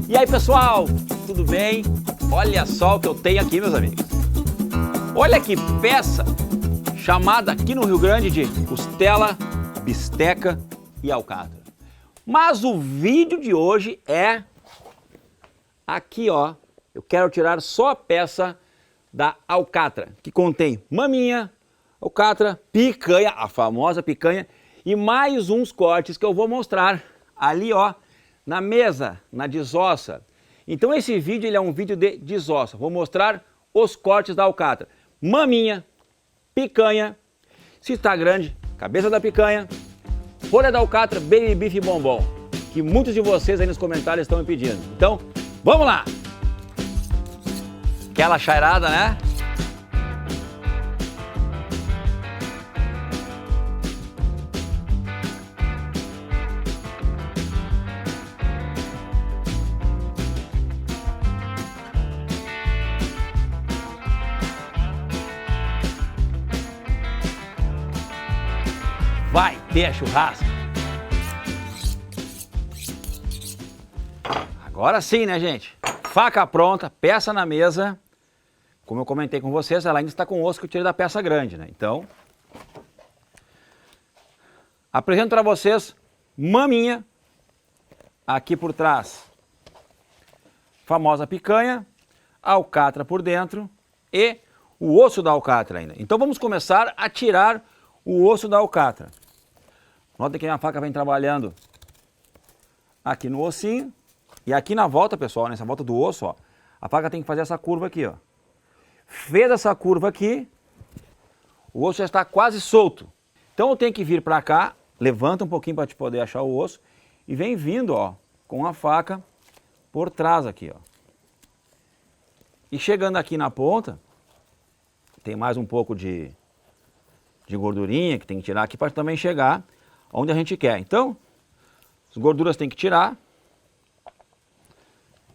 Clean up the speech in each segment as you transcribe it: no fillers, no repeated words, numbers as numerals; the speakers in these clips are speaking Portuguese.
E aí pessoal, tudo bem? Olha só o que eu tenho aqui, meus amigos. Olha que peça chamada aqui no Rio Grande de costela, bisteca e alcatra. Mas o vídeo de hoje é aqui, ó. Eu quero tirar só a peça da alcatra, que contém maminha, alcatra, picanha, a famosa picanha, e mais uns cortes que eu vou mostrar ali, ó, na mesa, na desossa. Então esse vídeo ele é um vídeo de desossa. Vou mostrar os cortes da alcatra. Maminha, picanha, se está grande, cabeça da picanha, folha da alcatra, baby beef e bombom, que muitos de vocês aí nos comentários estão me pedindo. Então, vamos lá! Aquela chairada, né? Vai ter churrasco. Agora sim, né, gente? Faca pronta, peça na mesa. Como eu comentei com vocês, ela ainda está com o osso que eu tirei da peça grande, né? Então, apresento para vocês maminha. Aqui por trás, famosa picanha, alcatra por dentro e o osso da alcatra ainda. Então vamos começar a tirar o osso da alcatra. Nota que a minha faca vem trabalhando aqui no ossinho. E aqui na volta, pessoal, nessa volta do osso, ó, a faca tem que fazer essa curva aqui, ó. Fez essa curva aqui, o osso já está quase solto. Então eu tenho que vir para cá, levanta um pouquinho para te poder achar o osso e vem vindo, ó, com a faca por trás aqui, ó. E chegando aqui na ponta, tem mais um pouco de gordurinha que tem que tirar aqui para também chegar onde a gente quer. Então, as gorduras tem que tirar.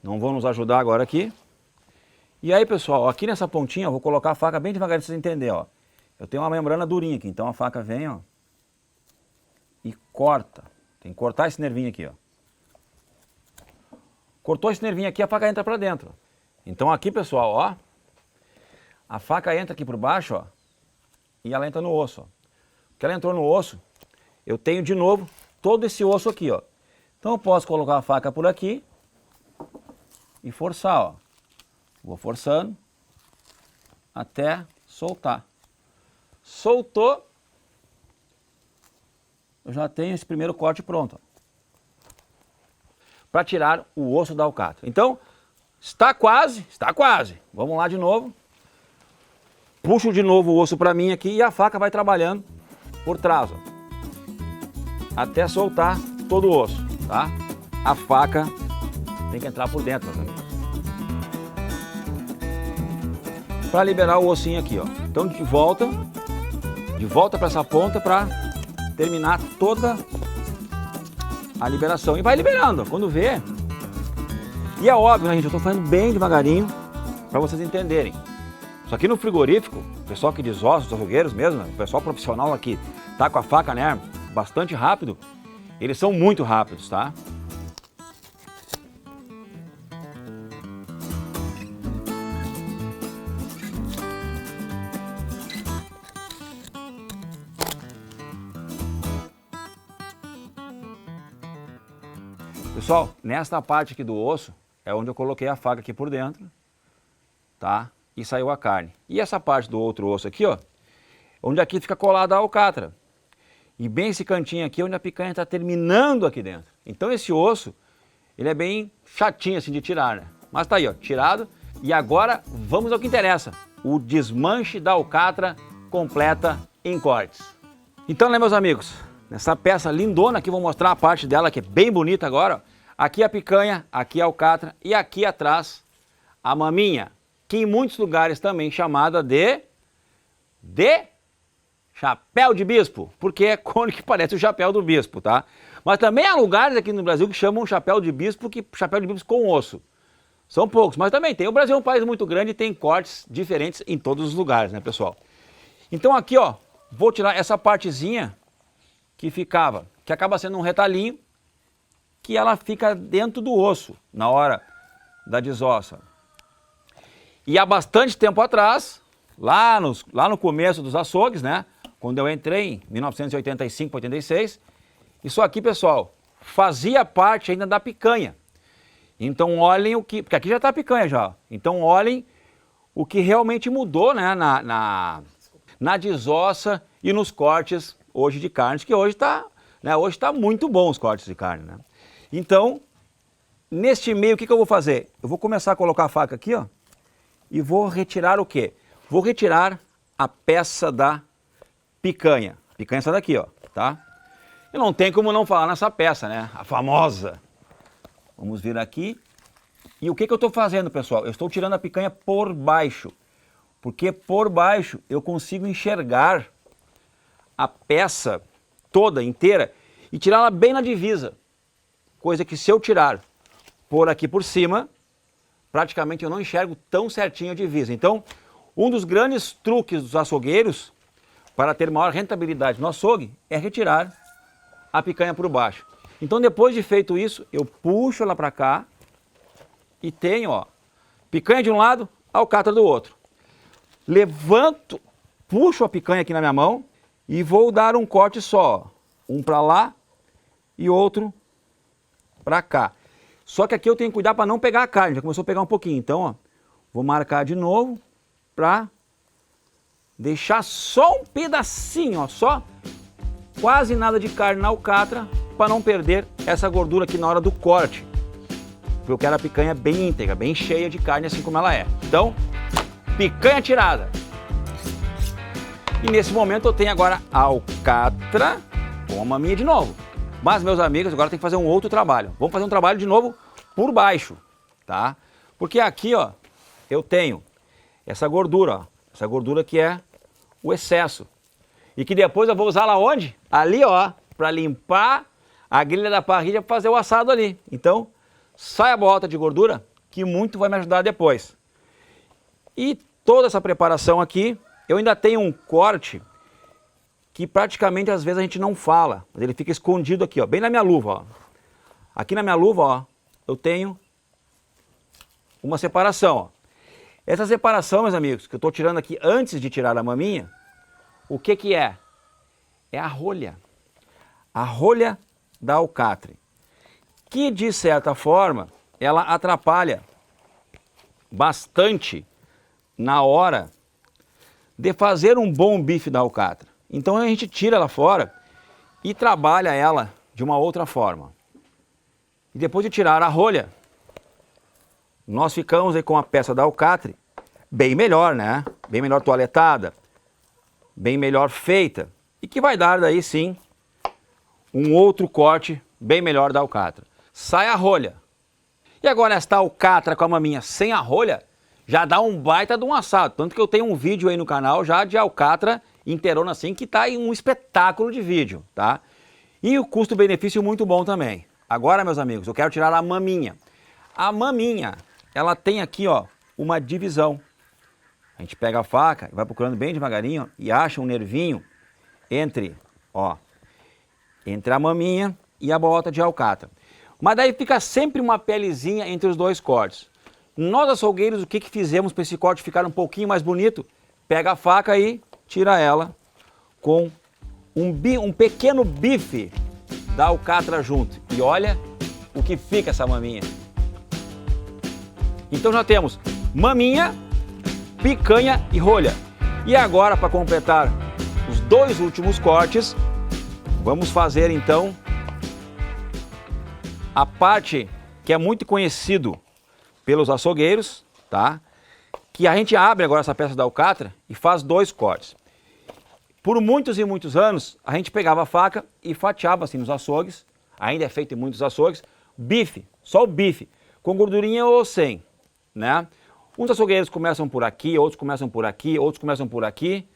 Não vão nos ajudar agora aqui. E aí, pessoal, aqui nessa pontinha eu vou colocar a faca bem devagar para vocês entenderem, ó. Eu tenho uma membrana durinha aqui, então a faca vem, ó, e corta. Tem que cortar esse nervinho aqui, ó. Cortou esse nervinho aqui, a faca entra para dentro. Então aqui, pessoal, ó, a faca entra aqui por baixo, ó, e ela entra no osso, ó. Porque ela entrou no osso, eu tenho de novo todo esse osso aqui, ó. Então eu posso colocar a faca por aqui e forçar, ó. Vou forçando até soltar. Soltou, eu já tenho esse primeiro corte pronto, para tirar o osso da alcatra. Então, está quase. Vamos lá de novo. Puxo de novo o osso para mim aqui e a faca vai trabalhando por trás, ó, até soltar todo o osso, tá? A faca tem que entrar por dentro, meus amigos, para liberar o ossinho aqui, ó. Então de volta para essa ponta para terminar toda a liberação e vai liberando, ó, quando vê. E é óbvio, né, gente, eu estou fazendo bem devagarinho para vocês entenderem. Só que no frigorífico, o pessoal que desossa, os açougueiros mesmo, o pessoal profissional aqui tá com a faca, né, bastante rápido, eles são muito rápidos, tá? Pessoal, nesta parte aqui do osso é onde eu coloquei a faca aqui por dentro, tá? E saiu a carne. E essa parte do outro osso aqui, ó, onde aqui fica colada a alcatra. E bem esse cantinho aqui onde a picanha está terminando aqui dentro. Então esse osso, ele é bem chatinho assim de tirar, né? Mas tá aí, ó, tirado. E agora vamos ao que interessa. O desmanche da alcatra completa em cortes. Então, né, meus amigos? Nessa peça lindona aqui, vou mostrar a parte dela que é bem bonita agora, ó. Aqui a picanha, aqui a alcatra e aqui atrás a maminha, que em muitos lugares também chamada de chapéu de bispo, porque é cone que parece o chapéu do bispo, tá? Mas também há lugares aqui no Brasil que chamam chapéu de bispo com osso. São poucos, mas também tem. O Brasil é um país muito grande e tem cortes diferentes em todos os lugares, né, pessoal? Então aqui, ó, vou tirar essa partezinha que ficava, que acaba sendo um retalhinho. que ela fica dentro do osso na hora da desossa. E há bastante tempo atrás, lá no começo dos açougues, né? Quando eu entrei em 1985, 86, isso aqui, pessoal, fazia parte ainda da picanha. Então olhem o que... Porque aqui já está a picanha já. Então olhem o que realmente mudou, né, na desossa e nos cortes hoje de carnes, que hoje está, né, hoje tá muito bom os cortes de carne, né? Então, neste meio, o que eu vou fazer? Eu vou começar a colocar a faca aqui, ó, e vou retirar o quê? Vou retirar a peça da picanha. A picanha é essa daqui, ó, tá? E não tem como não falar nessa peça, né? A famosa. Vamos vir aqui. E o que eu estou fazendo, pessoal? Eu estou tirando a picanha por baixo. Porque por baixo eu consigo enxergar a peça toda, inteira, e tirá-la bem na divisa. Coisa que se eu tirar por aqui por cima, praticamente eu não enxergo tão certinho a divisa. Então, um dos grandes truques dos açougueiros para ter maior rentabilidade no açougue é retirar a picanha por baixo. Então, depois de feito isso, eu puxo ela para cá e tenho, ó, picanha de um lado, alcatra do outro. Levanto, puxo a picanha aqui na minha mão e vou dar um corte só, um para lá e outro para cá. Só que aqui eu tenho que cuidar para não pegar a carne, já começou a pegar um pouquinho. Então, ó, vou marcar de novo para deixar só um pedacinho, ó, só quase nada de carne na alcatra, para não perder essa gordura aqui na hora do corte. Porque eu quero a picanha bem íntegra, bem cheia de carne, assim como ela é. Então, picanha tirada. E nesse momento eu tenho agora a alcatra com a maminha de novo. Mas, meus amigos, agora tem que fazer um outro trabalho. Vamos fazer um trabalho de novo por baixo, tá? Porque aqui, ó, eu tenho essa gordura, ó. Essa gordura que é o excesso. E que depois eu vou usar lá onde? Ali, ó, para limpar a grelha da parrilha para fazer o assado ali. Então, sai a bolota de gordura, que muito vai me ajudar depois. E toda essa preparação aqui, eu ainda tenho um corte que praticamente às vezes a gente não fala, mas ele fica escondido aqui, ó, bem na minha luva, ó. Aqui na minha luva, ó, eu tenho uma separação, ó. Essa separação, meus amigos, que eu estou tirando aqui antes de tirar a maminha, o que que é? É a rolha. A rolha da alcatre. Que, de certa forma, ela atrapalha bastante na hora de fazer um bom bife da alcatra. Então a gente tira ela fora e trabalha ela de uma outra forma. E depois de tirar a rolha, nós ficamos aí com a peça da alcatre bem melhor, né? Bem melhor toaletada, bem melhor feita. E que vai dar daí sim um outro corte bem melhor da alcatra. Sai a rolha. E agora esta alcatra com a maminha sem a rolha já dá um baita de um assado. Tanto que eu tenho um vídeo aí no canal já de alcatra inteirona assim, que tá em um espetáculo de vídeo, tá? E o custo-benefício muito bom também. Agora, meus amigos, eu quero tirar a maminha. A maminha, ela tem aqui, ó, uma divisão. A gente pega a faca, vai procurando bem devagarinho, ó, e acha um nervinho entre, ó, entre a maminha e a bolota de alcatra. Mas daí fica sempre uma pelezinha entre os dois cortes. Nós, açougueiros, o que fizemos para esse corte ficar um pouquinho mais bonito? Pega a faca e tira ela com um pequeno bife da alcatra junto. E olha o que fica essa maminha. Então já temos maminha, picanha e rolha. E agora, para completar os dois últimos cortes, vamos fazer então a parte que é muito conhecido pelos açougueiros, tá? Que a gente abre agora essa peça da alcatra e faz dois cortes. Por muitos e muitos anos, a gente pegava a faca e fatiava assim nos açougues, ainda é feito em muitos açougues, bife, só o bife, com gordurinha ou sem, né? Uns açougueiros começam por aqui, outros começam por aqui, outros começam por aqui.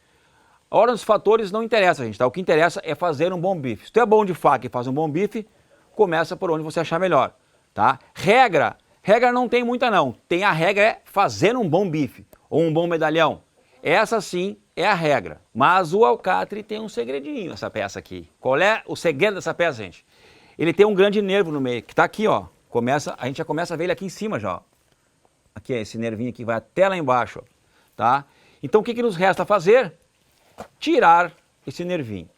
A hora dos fatores não interessa, gente, tá? O que interessa é fazer um bom bife. Se tu é bom de faca e faz um bom bife, começa por onde você achar melhor, tá? Regra não tem muita não, tem a regra é fazer um bom bife ou um bom medalhão. Essa sim é a regra, mas o alcatre tem um segredinho essa peça aqui. Qual é o segredo dessa peça, gente? ele tem um grande nervo no meio, que está aqui, ó. A gente já começa a ver ele aqui em cima já, ó. Aqui é esse nervinho que vai até lá embaixo, ó, tá? Então o que nos resta fazer? Tirar esse nervinho.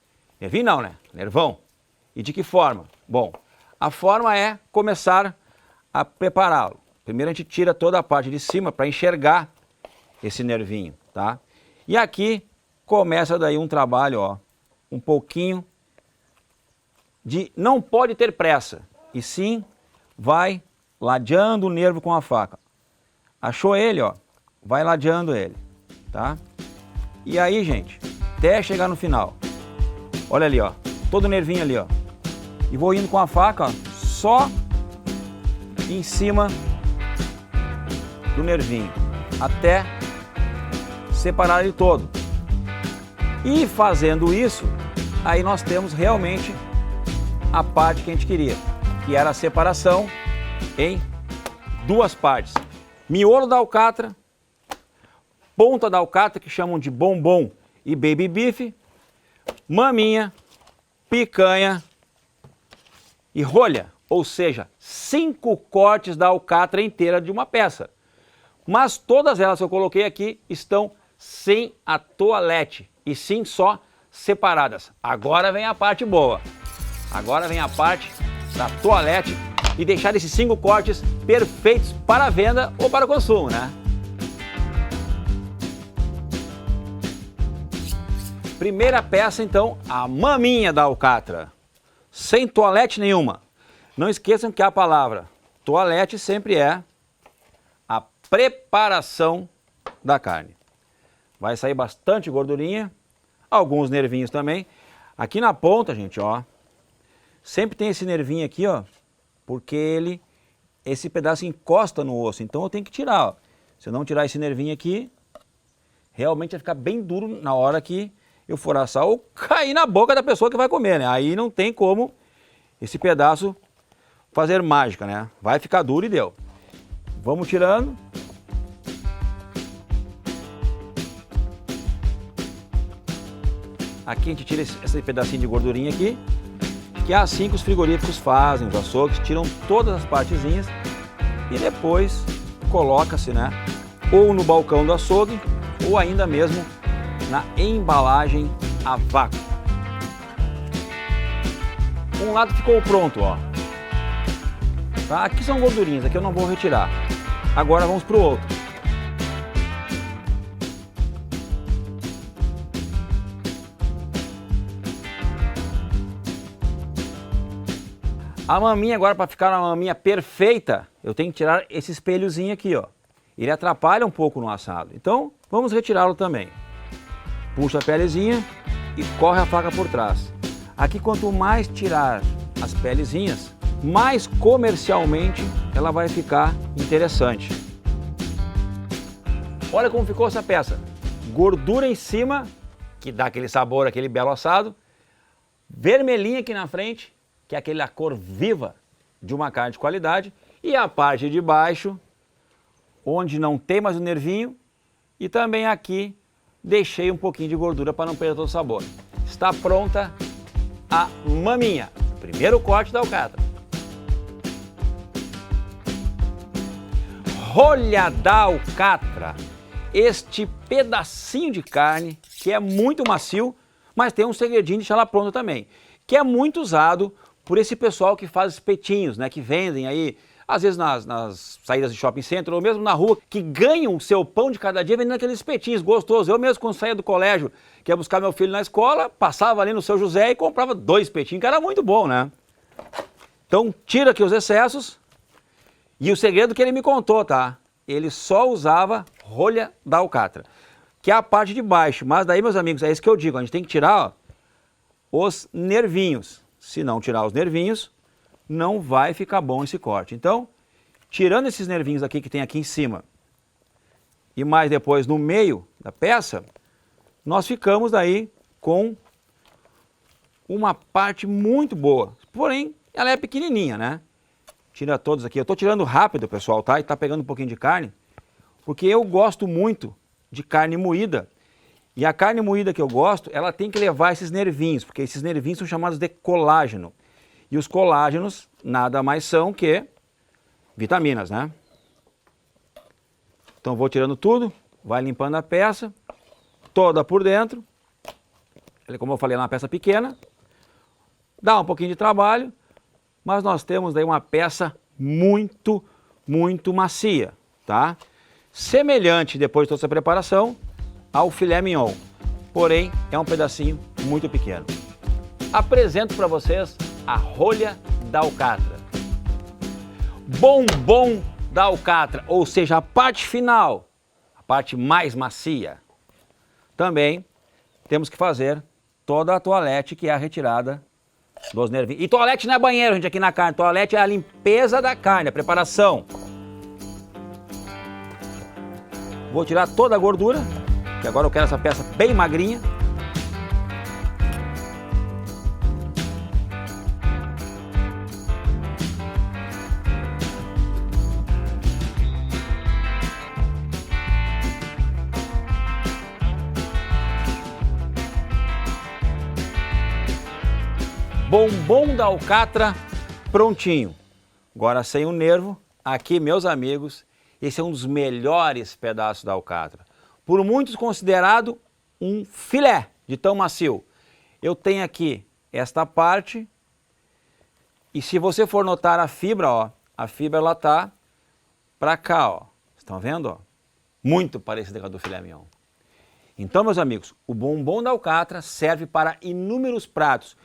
Nervinho não, né? Nervão. E de que forma? Bom, a forma é começar a prepará-lo. Primeiro a gente tira toda a parte de cima para enxergar esse nervinho, tá? E aqui começa daí um trabalho, ó, um pouquinho de não pode ter pressa, e sim vai ladeando o nervo com a faca. Achou ele, ó, vai ladeando ele, tá? E aí, gente, até chegar no final. Olha ali, ó, todo o nervinho ali, ó. E vou indo com a faca, ó, só em cima do nervinho, até separar ele todo. E fazendo isso, aí nós temos realmente a parte que a gente queria, que era a separação em duas partes. Miolo da alcatra, ponta da alcatra, que chamam de bombom e baby beef, maminha, picanha e rolha, ou seja, 5 cortes da alcatra inteira de uma peça. Mas todas elas que eu coloquei aqui estão sem a toalete, e sim só separadas. Agora vem a parte boa. Agora vem a parte da toalete e deixar esses 5 cortes perfeitos para a venda ou para o consumo, né? Primeira peça, então, a maminha da alcatra. Sem toalete nenhuma. Não esqueçam que a palavra toalete sempre é a preparação da carne. Vai sair bastante gordurinha, alguns nervinhos também. Aqui na ponta, gente, ó, sempre tem esse nervinho aqui, ó, porque esse pedaço encosta no osso, então eu tenho que tirar, ó. Se eu não tirar esse nervinho aqui, realmente vai ficar bem duro na hora que eu for assar ou cair na boca da pessoa que vai comer, né? Aí não tem como esse pedaço fazer mágica, né? Vai ficar duro e deu. Vamos tirando. Aqui a gente tira esse pedacinho de gordurinha aqui, que é assim que os frigoríficos fazem, os açougues, tiram todas as partezinhas e depois coloca-se, né, ou no balcão do açougue ou ainda mesmo na embalagem a vácuo. Um lado ficou pronto, ó. Tá? Aqui são gordurinhas, aqui eu não vou retirar. Agora vamos para o outro. A maminha agora, para ficar uma maminha perfeita, eu tenho que tirar esse espelhozinho aqui, ó. Ele atrapalha um pouco no assado. Então, vamos retirá-lo também. Puxa a pelezinha e corre a faca por trás. Aqui, quanto mais tirar as pelezinhas, mais comercialmente ela vai ficar interessante. Olha como ficou essa peça. Gordura em cima, que dá aquele sabor, aquele belo assado. Vermelhinha aqui na frente, que é aquela cor viva de uma carne de qualidade. E a parte de baixo, onde não tem mais o nervinho. E também aqui, deixei um pouquinho de gordura para não perder todo o sabor. Está pronta a maminha. Primeiro corte da alcatra. Rolha da alcatra. Este pedacinho de carne, que é muito macio, mas tem um segredinho de deixar ela pronta também. Que é muito usado por esse pessoal que faz espetinhos, né? Que vendem aí, às vezes nas saídas de shopping center ou mesmo na rua, que ganham o seu pão de cada dia vendendo aqueles espetinhos gostosos. Eu mesmo, quando saía do colégio, que ia buscar meu filho na escola, passava ali no Seu José e comprava 2 espetinhos, que era muito bom, né? Então, tira aqui os excessos. E o segredo que ele me contou, tá? Ele só usava rolha da alcatra, que é a parte de baixo. Mas daí, meus amigos, é isso que eu digo, a gente tem que tirar, ó, os nervinhos. Se não tirar os nervinhos, não vai ficar bom esse corte. Então, tirando esses nervinhos aqui que tem aqui em cima e mais depois no meio da peça, nós ficamos daí com uma parte muito boa. Porém, ela é pequenininha, né? Tira todos aqui. Eu estou tirando rápido, pessoal, tá? E tá pegando um pouquinho de carne, porque eu gosto muito de carne moída. E a carne moída que eu gosto, ela tem que levar esses nervinhos, porque esses nervinhos são chamados de colágeno. E os colágenos nada mais são que vitaminas, né? Então vou tirando tudo, vai limpando a peça, toda por dentro. Como eu falei, é uma peça pequena, dá um pouquinho de trabalho, mas nós temos daí uma peça muito macia, tá? Semelhante, depois de toda essa preparação, ao filé mignon, porém é um pedacinho muito pequeno. Apresento para vocês a rolha da alcatra. Bombom da alcatra, ou seja, a parte final, a parte mais macia. Também temos que fazer toda a toalete, que é a retirada dos nervinhos. E toalete não é banheiro, gente, aqui na carne. Toalete é a limpeza da carne, a preparação. Vou tirar toda a gordura, que agora eu quero essa peça bem magrinha. Bombom da alcatra prontinho. Agora sem o nervo, aqui meus amigos, esse é um dos melhores pedaços da alcatra. Por muitos considerado um filé de tão macio. Eu tenho aqui esta parte e se você for notar a fibra, ó, a fibra ela tá para cá, ó. Estão vendo, ó? Muito parecida com a do filé mignon. Então, meus amigos, o bombom da alcatra serve para inúmeros pratos.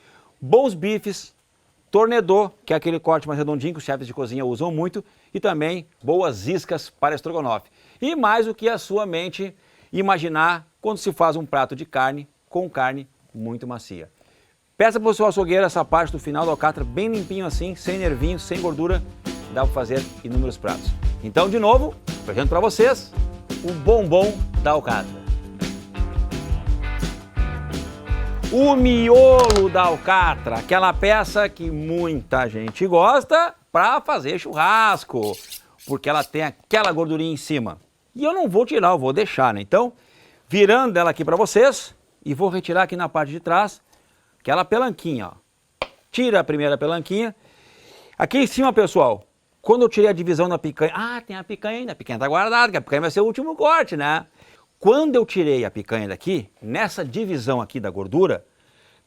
Bons bifes, tornedô, que é aquele corte mais redondinho que os chefes de cozinha usam muito, e também boas iscas para estrogonofe. E mais o que a sua mente imaginar quando se faz um prato de carne com carne muito macia. Peça para o seu açougueiro essa parte do final da alcatra bem limpinho assim, sem nervinho, sem gordura, dá para fazer inúmeros pratos. Então, de novo, apresento para vocês o bombom da alcatra. O miolo da alcatra, aquela peça que muita gente gosta para fazer churrasco, porque ela tem aquela gordurinha em cima. E eu não vou tirar, eu vou deixar, né? Então, virando ela aqui para vocês, e vou retirar aqui na parte de trás, aquela pelanquinha, ó. Tira a primeira pelanquinha. Aqui em cima, pessoal, quando eu tirei a divisão da picanha, tem a picanha ainda, a picanha tá guardada, que a picanha vai ser o último corte, né? Quando eu tirei a picanha daqui, nessa divisão aqui da gordura,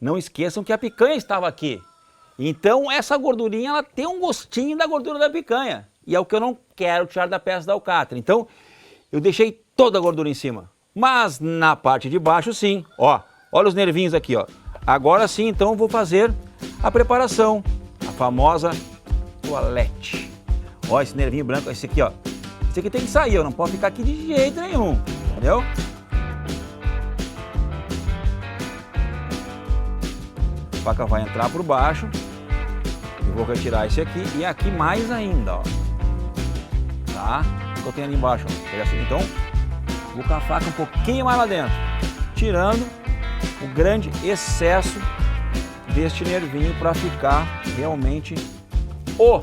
não esqueçam que a picanha estava aqui. Então essa gordurinha ela tem um gostinho da gordura da picanha. E é o que eu não quero tirar da peça da alcatra. Então eu deixei toda a gordura em cima. Mas na parte de baixo sim, ó. Olha os nervinhos aqui, ó. Agora sim, então eu vou fazer a preparação. A famosa toalete. Ó, esse nervinho branco, esse aqui, ó. Esse aqui tem que sair, ó. Não pode ficar aqui de jeito nenhum. Entendeu? A faca vai entrar por baixo. Eu vou retirar esse aqui e aqui mais ainda, ó. Tá? O que eu tenho ali embaixo, ó. Então, vou com a faca um pouquinho mais lá dentro, tirando o grande excesso deste nervinho para ficar realmente o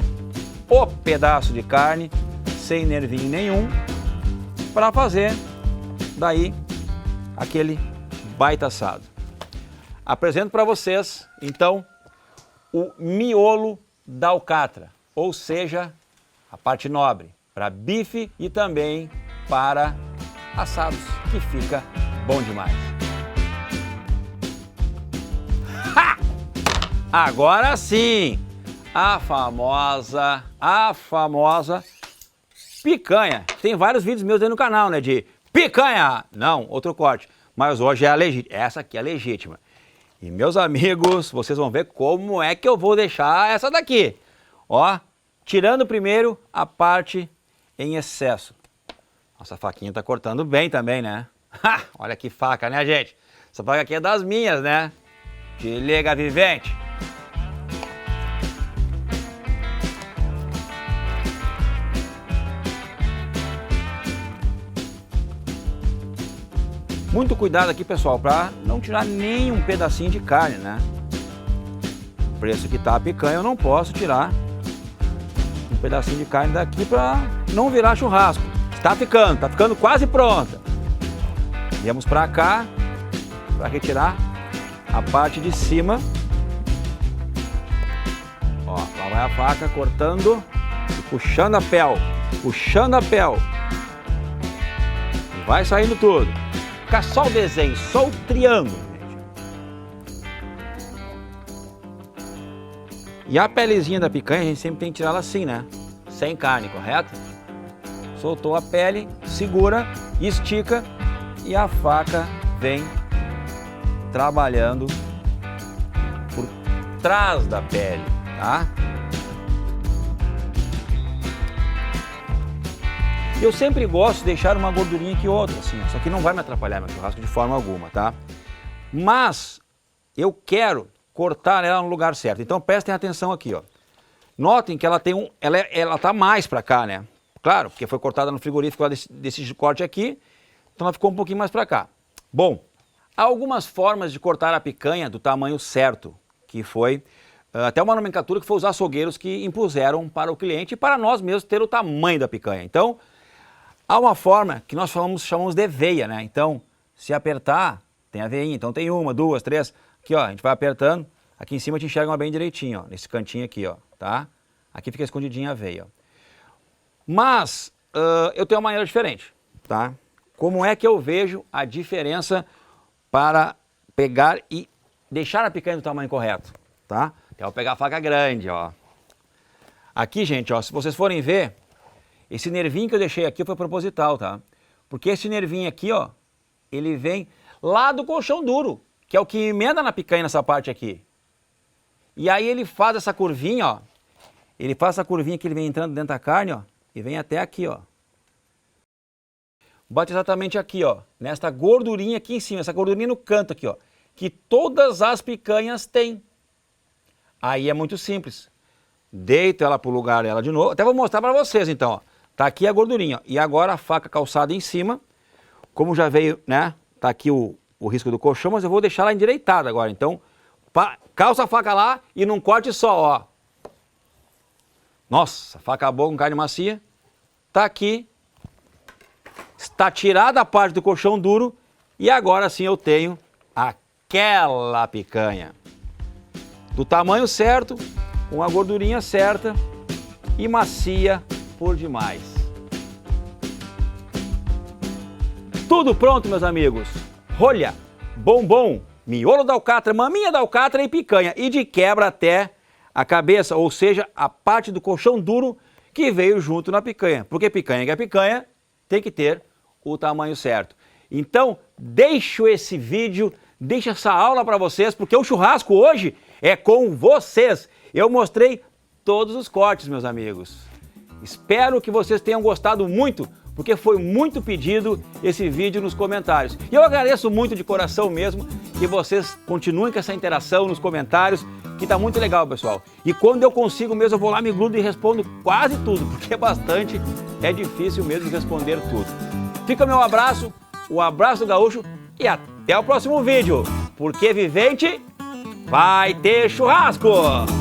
pedaço de carne sem nervinho nenhum, para fazer daí aquele baita assado. Apresento para vocês então o miolo da alcatra, ou seja, a parte nobre para bife e também para assados, que fica bom demais. Ha! Agora sim, a famosa picanha. Tem vários vídeos meus aí no canal, né, de picanha. Não, outro corte. Mas hoje é a legítima. Essa aqui é a legítima. E meus amigos, vocês vão ver como é que eu vou deixar essa daqui. Ó, tirando primeiro a parte em excesso. Nossa faquinha tá cortando bem também, né? Ha! Olha que faca, né, gente? Essa faca aqui é das minhas, né? Te liga, vivente. Muito cuidado aqui, pessoal, para não tirar nenhum pedacinho de carne, né? O preço que tá a picanha, eu não posso tirar um pedacinho de carne daqui para não virar churrasco. Tá ficando quase pronta. Viemos para cá para retirar a parte de cima Vai a faca cortando e puxando a pel. Puxando a pel. E vai saindo tudo. Fica só o desenho, só o triângulo, gente. E a pelezinha da picanha, a gente sempre tem que tirá-la assim, né? Sem carne, correto? Soltou a pele, segura, estica e a faca vem trabalhando por trás da pele, tá? Eu sempre gosto de deixar uma gordurinha aqui outra, assim, isso aqui não vai me atrapalhar meu churrasco de forma alguma, tá? Mas eu quero cortar ela no lugar certo, então prestem atenção aqui, ó. Notem que ela tem ela tá mais para cá, né? Claro, porque foi cortada no frigorífico desse corte aqui, então ela ficou um pouquinho mais para cá. Bom, há algumas formas de cortar a picanha do tamanho certo, que foi até uma nomenclatura que foi os açougueiros que impuseram para o cliente e para nós mesmos ter o tamanho da picanha. Então, há uma forma que nós chamamos de veia, né? Então, se apertar, tem a veinha. Então tem uma, duas, três. Aqui, ó, a gente vai apertando. Aqui em cima te enxerga bem direitinho, ó. Nesse cantinho aqui, ó, tá? Aqui fica escondidinha a veia, ó. Mas, eu tenho uma maneira diferente, tá? Como é que eu vejo a diferença para pegar e deixar a picanha do tamanho correto, tá? Eu vou pegar a faca grande, ó. Aqui, gente, ó, se vocês forem ver, esse nervinho que eu deixei aqui foi proposital, tá? Porque esse nervinho aqui, ó, ele vem lá do colchão duro, que é o que emenda na picanha nessa parte aqui. E aí ele faz essa curvinha, ó. Ele faz essa curvinha que ele vem entrando dentro da carne, ó, e vem até aqui, ó. Bate exatamente aqui, ó, nesta gordurinha aqui em cima, essa gordurinha no canto aqui, ó, que todas as picanhas têm. Aí é muito simples. Deito ela pro lugar dela de novo. Até vou mostrar para vocês, então, ó. Tá aqui a gordurinha, ó. E agora a faca calçada em cima. Como já veio, né? Tá aqui o risco do colchão, mas eu vou deixar ela endireitada agora. Então, calça a faca lá e num corte só, ó. Nossa, faca boa com carne macia. Tá aqui. Está tirada a parte do colchão duro. E agora sim eu tenho aquela picanha. Do tamanho certo, com a gordurinha certa e macia por demais. Tudo pronto, meus amigos. Rolha, bombom, miolo da alcatra, maminha da alcatra e picanha. E de quebra até a cabeça, ou seja, a parte do colchão duro que veio junto na picanha. Porque picanha que é picanha, tem que ter o tamanho certo. Então, deixo esse vídeo, deixo essa aula para vocês, porque o churrasco hoje é com vocês. Eu mostrei todos os cortes, meus amigos. Espero que vocês tenham gostado muito, porque foi muito pedido esse vídeo nos comentários. E eu agradeço muito de coração mesmo que vocês continuem com essa interação nos comentários, que tá muito legal, pessoal. E quando eu consigo mesmo, eu vou lá, me grudo e respondo quase tudo, porque é difícil mesmo responder tudo. Fica o meu abraço, o abraço do gaúcho e até o próximo vídeo, porque vivente vai ter churrasco!